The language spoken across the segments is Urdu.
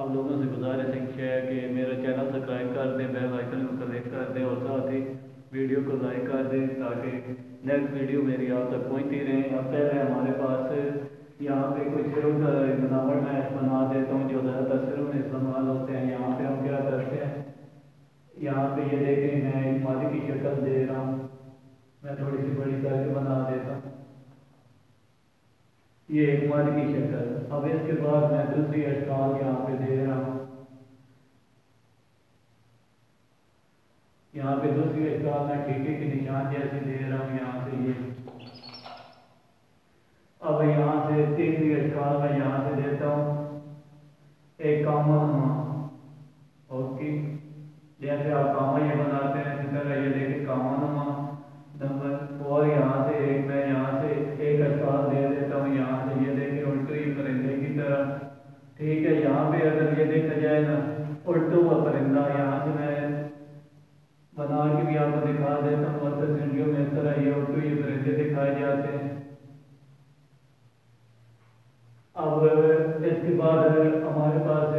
آپ لوگوں سے گزارش ہے کہ میرا چینل سبسکرائب کر دیں، بیل آئکن کو کلک کر دیں اور ساتھ ہی ویڈیو کو لائک کر دیں تاکہ نیکسٹ ویڈیو میری آپ تک پہنچتی رہیں۔ اب پہلے ہمارے پاس یہاں پہ کچھ سروں کا بناوٹ میں بنا دیتا ہوں جو زیادہ تر سروں میں استعمال ہوتے ہیں۔ یہاں پہ ہم کیا کرتے ہیں، یہاں پہ یہ دیکھیں میں ایک مالی کی شکل دے رہا ہوں، میں تھوڑی سی بڑی کر کے بنا دیتا ہوں، یہ ایک مالی کی شکل۔ اب اس کے بعد میں دوسری اشکال یہاں پہ دے رہا ہوں، یہاں پہ دوسری اشکال میں ٹھیکے کے نشان جیسے دے رہا ہوں یہاں سے یہ۔ اب یہاں سے تیسری اشکال میں یہاں سے دیتا ہوں ایک کامہ نما، اوکے، جیسے آپ کامہ یہ بناتے ہیں اسی طرح یہ دیکھیں کامہ نما نمبر، اور یہاں سے ایک میں یہاں سے ایک اشکال دے دیتا ہوں یہاں سے یہ دیکھیں الٹی پرندے کی طرح، ٹھیک ہے۔ یہاں پہ اگر یہ دیکھا جائے نا الٹا ہوا پرندہ، یہاں سے میں بنا کے بھی آپ کو دکھا دیتا ہوں، اور تصویروں میں اس طرح یہ الٹو یہ پرندے دکھائے جاتے ہیں۔ اب اس کے بعد ہمارے پاس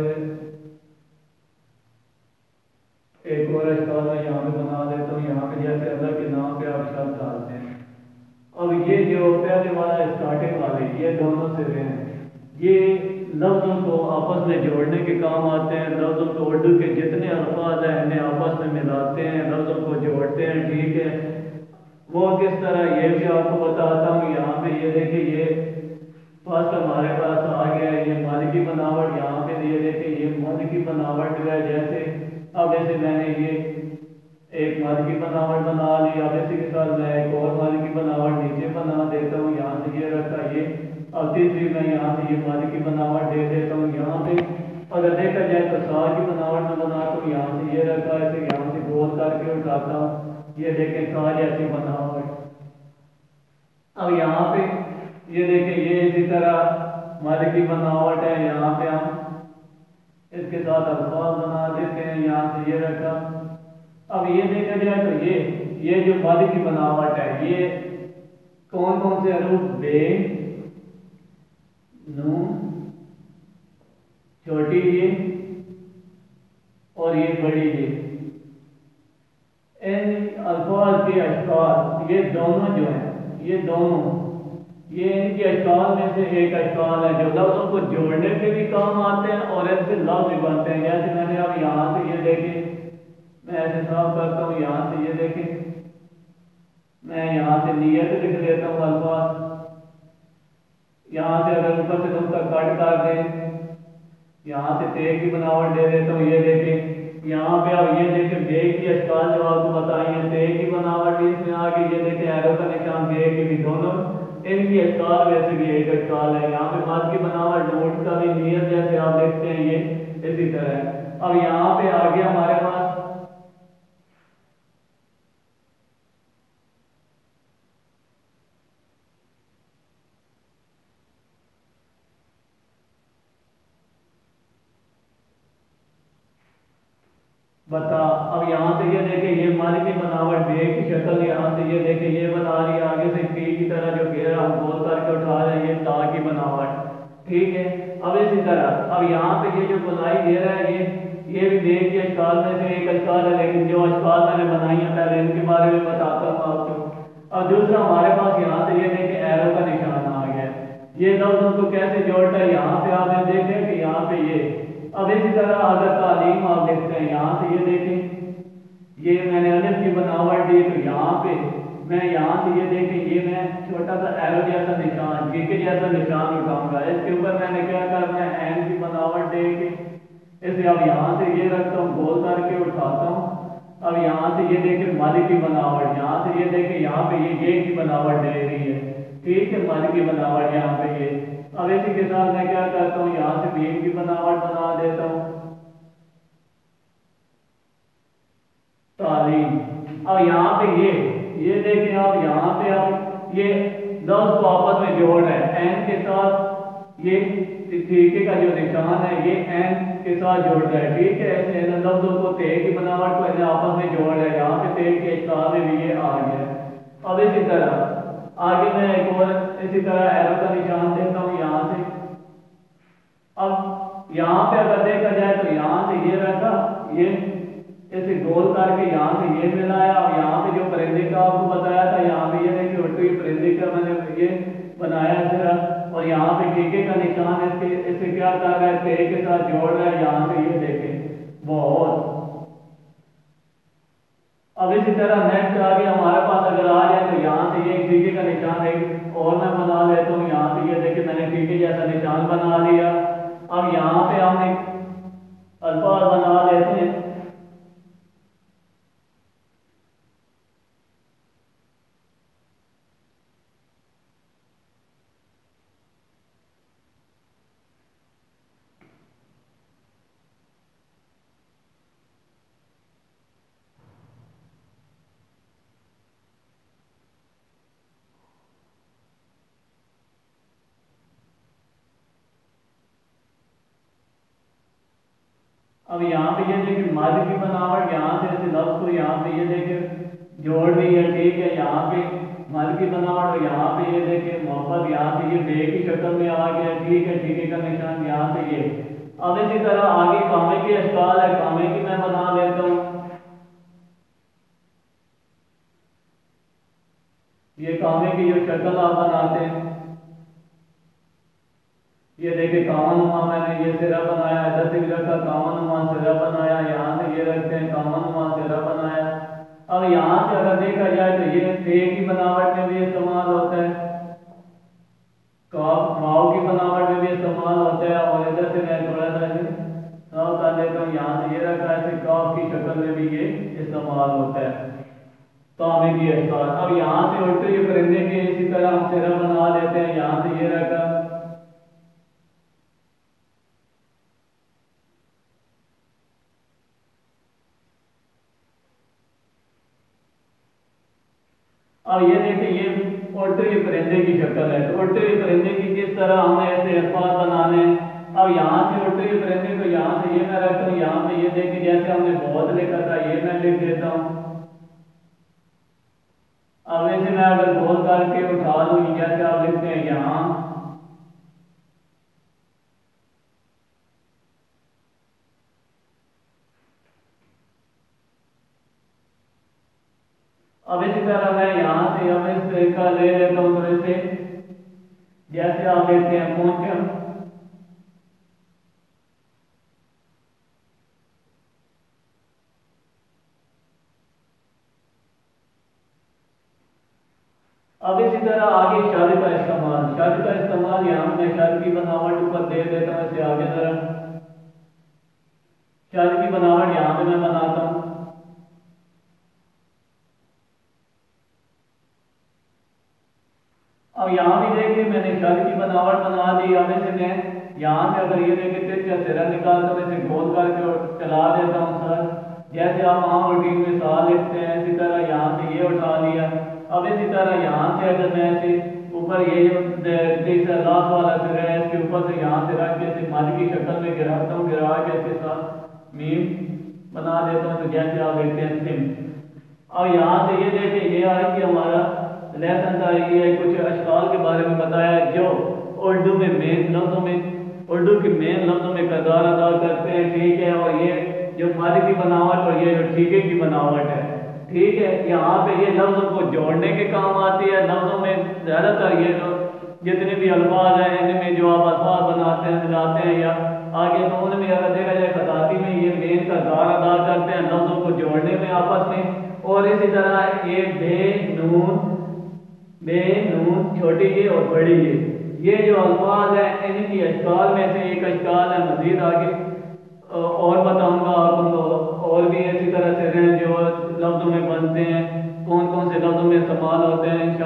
ایک اور اشکال میں یہاں پہ بنا دیتا ہوں، یہاں پہ جیسے اللہ کے نام پہ آپ شبد ڈالتے ہیں۔ اب یہ جو پہلے والا اسٹارٹنگ والے یہ دونوں سرے ہیں، یہ لفظوں کو آپس میں جوڑنے کے کام آتے ہیں۔ لفظوں کو اردو کے جتنے الفاظ ہیں انہیں آپس میں ملاتے ہیں، لفظوں کو جوڑتے ہیں، ٹھیک ہے۔ وہ کس طرح یہ بھی آپ کو بتاتا ہوں۔ یہاں پہ یہ دیکھیں یہ فرسٹ ہمارے پاس آ گیا ہے یہ مالی کی بناوٹ، یہاں پہ یہ دیکھیں یہ مالی کی بناوٹ جو ہے جیسے اب ایسے میں نے یہ ایک مالی کی بناوٹ بنا لی، اب اسی کے ساتھ میں ایک اور مالی کی بناوٹ نیچے بنا دیتا ہوں، یہاں سے یہ رکھا یہ، اب تیسری میں یہاں سے یہ مالی کی بناوٹ دے دیتا ہوں۔ یہاں پہ اگر دیکھا جائے تو سا کی بناوٹ میں بناتا ہوں، یہاں سے یہ رکھا ہے، یہاں سے گول کر کے اٹھاتا ہوں، یہ دیکھیں سا جیسی بناوٹ۔ اب یہاں پہ یہ دیکھیں یہ اسی طرح مالی کی بناوٹ ہے، یہاں پہ ہم اس کے ساتھ الفاظ بنا دیتے ہیں، یہاں سے یہ رکھا۔ اب یہ دیکھا جائے تو یہ جو مالی کی بناوٹ ہے یہ کون کون سے حروف بے، نون، چھوٹی یہ اور یہ بڑی یہ، ان الفاظ کے اشکال یہ دونوں جو ہیں یہ دونوں یہ ان کے اشکال میں سے ایک اشکال ہے جو لفظوں کو جوڑنے کے بھی کام آتے ہیں اور ان سے لفظ بھی بنتے ہیں۔ جیسے میں نے اب یہاں سے یہ دیکھیں میں ایسے صاف کرتا ہوں، یہاں سے یہ دیکھیں میں یہاں سے نیت لکھ دیتا ہوں الفاظ، یہاں سے اگر اوپر سے نقطہ کٹ کر دیں یہاں سے تے کی بناوٹ دے دیتا ہوں، یہ دیکھیں یہاں پہ اب یہ دیکھیں بے کی اشکال جو آپ کو بتائی ہیں، تے کی بناوٹ بھی اس میں آ گئی، یہ دیکھیں ایرو کا نشان بے کی بھی، دونوں ان کی اشکال ویسے بھی ایک اشکال ہے۔ یہاں پہ مد کی بناوٹ نوٹ کا بھی نیت جیسے آپ دیکھتے ہیں یہ اسی طرح ہے۔ اب یہاں پہ آگے ہمارے پاس بتا، اب یہاں سے یہ دیکھیں یہ مالی کی بناوٹ بے کی شکل، یہاں سے یہ دیکھیں یہ بنا رہی ہے، آگے سے ٹی کی طرح جو گھیرا ہم گول کر کے اٹھا رہے ہیں یہ تا کی بناوٹ، ٹھیک ہے۔ اب اسی طرح اب یہاں پہ یہ جو گلائی گھیرا ہے یہ بھی بے کی اشکال میں سے ایک اشکال ہے، لیکن جو اشکال میں نے بنائی ہیں پہلے ان کے بارے میں بتاتا ہوں آپ کو۔ اب دوسرا ہمارے پاس یہاں سے یہ دیکھیں ایرو کا نشان آ گیا، یہ لفظوں کو کیسے جوڑتا ہے، یہاں پہ آپ نے دیکھیں کہ یہاں پہ یہ، اب اسی طرح اگر تعلیم آپ دیکھتے ہیں یہاں سے یہ دیکھیں یہ میں نے الف کی بناوٹ دی تو یہاں پہ میں یہاں سے یہ دیکھیں یہ میں چھوٹا سا ایرو جیسا نشان کے جیسا نشان اٹھاؤں گا، اس کے اوپر میں نے کیا کرنا ہے این کی بناوٹ دے کے اسے اب یہاں سے یہ رکھتا ہوں گول کر کے اٹھاتا ہوں۔ اب یہاں سے یہ دیکھیں مالی کی بناوٹ، یہاں سے یہ دیکھیں یہاں پہ یہ کی بناوٹ دے رہی ہے، ٹھیک ہے، مالی کی بناوٹ یہاں پہ یہ۔ اب اسی کے ساتھ میں کیا کرتا ہوں یہاں سے بیم کی بناوٹ بنا دیتا ہوں تعلیم۔ اب یہاں پہ یہ دیکھیں آپ یہاں پہ آپ یہ لفظ کو آپس میں جوڑ رہے ہیں، این کے ساتھ یہ ٹھیکے کا جو نشان ہے یہ این کے ساتھ جوڑ رہا ہے، ٹھیک ہے، ایسے ان لفظوں کو تے کی بناوٹ کو انہیں آپس میں جوڑ رہا ہے، یہاں پہ تے کے اشکال میں بھی یہ آ گیا۔ اب اسی طرح آگے میں ایک اور اسی طرح ایرو کا نشان دیتا ہوں یہاں سے۔ اب یہاں پہ اگر دیکھا جائے تو یہاں سے یہ رکھا، یہ ایسے گول کر کے یہاں سے یہ ملایا، اور یہاں پہ جو پرندے کا آپ کو بتایا تھا یہاں پہ یہ دیکھیے اٹھو، یہ پرندے کا میں نے یہ بنایا ذرا، اور یہاں پہ ٹھیکے کا نشان اسے کیا کر رہا ہے، ٹے کے ساتھ جوڑ رہا ہے، یہاں سے یہ دیکھیں بہت۔ اب اسی طرح نیکسٹ آگے ہمارے پاس اگر آ جائے تو یہاں سے یہ ٹھیکے کا نشان ہے، اور میں بنا لیتا ہوں، یہاں سے یہ دیکھیں میں نے ٹھیکے جیسا نشان بنا لیا۔ اب یہاں پہ ہم ایک الفاظ بنا لیتے ہیں، اب یہاں پہ یہ دیکھیں مد کی بناوٹ، یہاں سے اس لفظ کو یہاں پہ یہ دیکھیں جوڑ دی ہے، ٹھیک ہے، یہاں پہ مد کی بناوٹ، اور یہاں پہ یہ دیکھیں محبت، یہاں سے یہ بے کی شکل میں آ گیا، ٹھیک ہے، ٹھیکے کا نشان یہاں سے یہ۔ اب اسی طرح آگے کامے کی اشکال ہے، کامے کی میں بنا لیتا ہوں، یہ کامے کی جو شکل آپ بناتے ہیں، یہ دیکھیں کاما نما میں نے یہ سرا بنایا، ادھر سے بھی رکھا کاما نما سرا بنایا، یہاں سے یہ رکھتے ہیں کاما نما سرا بنایا۔ اب یہاں سے اگر دیکھا جائے تو یہ ایک کی بناوٹ میں بھی استعمال ہوتا ہے، کاف واو کی بناوٹ میں بھی استعمال ہوتا ہے، اور ادھر سے میں تھوڑا سا صاف کر دیتا ہوں، یہاں سے یہ رکھا ہے، کاف کی شکل میں بھی یہ استعمال ہوتا ہے، کامے کی اشکال۔ اب یہاں سے اٹھتے یہ پرندے کے اسی طرح ہم سرا بنا لیتے ہیں، یہاں سے یہ رکھا، اب یہ دیکھیں یہ اڑتے ہوئے پرندے کی شکل ہے، تو اڑتے ہوئے پرندے کی کس طرح ہمیں ایسے الفاظ بنانے ہیں۔ اب یہاں سے اڑتے ہوئے پرندے کو یہاں سے یہ میں رکھتا ہوں، یہاں پہ یہ دیکھیں جیسے ہم نے بہت لکھا تھا یہ میں لکھ دیتا ہوں۔ اب ایسے میں اگر بہت کر کے اٹھا دوں جیسے آپ لکھتے ہیں یہاں، اب اسی طرح میں یہاں سے اب اس طریقہ لے لیتا ہوں، تو ایسے جیسے آپ لکھتے ہیں پونچم، اب اسی طرح آگے شاد کا استعمال، شاد کا استعمال یہاں میں شاد کی بناوٹ اوپر دے دیتا ہوں، اسے آگے ذرا شاد کی بناوٹ یہاں پہ میں بناتا ہوں۔ اب یہاں بھی دیکھیں میں نے شاد کی بناوٹ بنا دی، اب اسے میں یہاں سے اگر یہ دیکھیں تیرچا سرا نکالتا ہوں، اسے گول کر کے چلا دیتا ہوں سر، جیسے آپ عام روٹین میں سال لکھتے ہیں اسی طرح یہاں سے یہ اٹھا لیا۔ اب اسی طرح یہاں سے اگر میں ایسے اوپر یہ جو تیسرا لاسٹ والا سرا ہے اس کے اوپر سے یہاں سے رکھ کے اسے مد کی شکل میں گراتا ہوں، گرا کے اس کے ساتھ میم بنا دیتا ہوں، تو جیسے آپ لکھتے ہیں سم۔ اب یہاں سے یہ دیکھیں یہ آج کہ ہمارا لیسن تھا، یہ کچھ اشکال کے بارے میں بتایا جو اردو میں مین لفظوں میں، اردو کے مین لفظوں میں کردار ادا کرتے ہیں، ٹھیک ہے، اور یہ جو مد کی بناوٹ اور یہ جو ٹھیکے کی بناوٹ ہے، ٹھیک ہے، یہاں پہ یہ لفظوں کو جوڑنے کے کام آتی ہے، لفظوں میں زیادہ تر یہ جو جتنے بھی الفاظ ہیں ان میں جو آپ الفاظ بناتے ہیں ملاتے ہیں یا آگے تو ان میں اگر دیکھا جائے خطاطی میں یہ مین کردار ادا کرتے ہیں لفظوں کو جوڑنے میں آپس میں، اور اسی طرح یہ بے نون چھوٹی یہ اور بڑی یہ جو الفاظ ہیں ان کی اشکال میں سے ایک اشکال ہے، مزید آگے اور بتاؤں گا آپ کو، اور بھی اسی طرح سے ہیں جو لفظوں میں بنتے ہیں، کون کون سے لفظوں میں استعمال ہوتے ہیں۔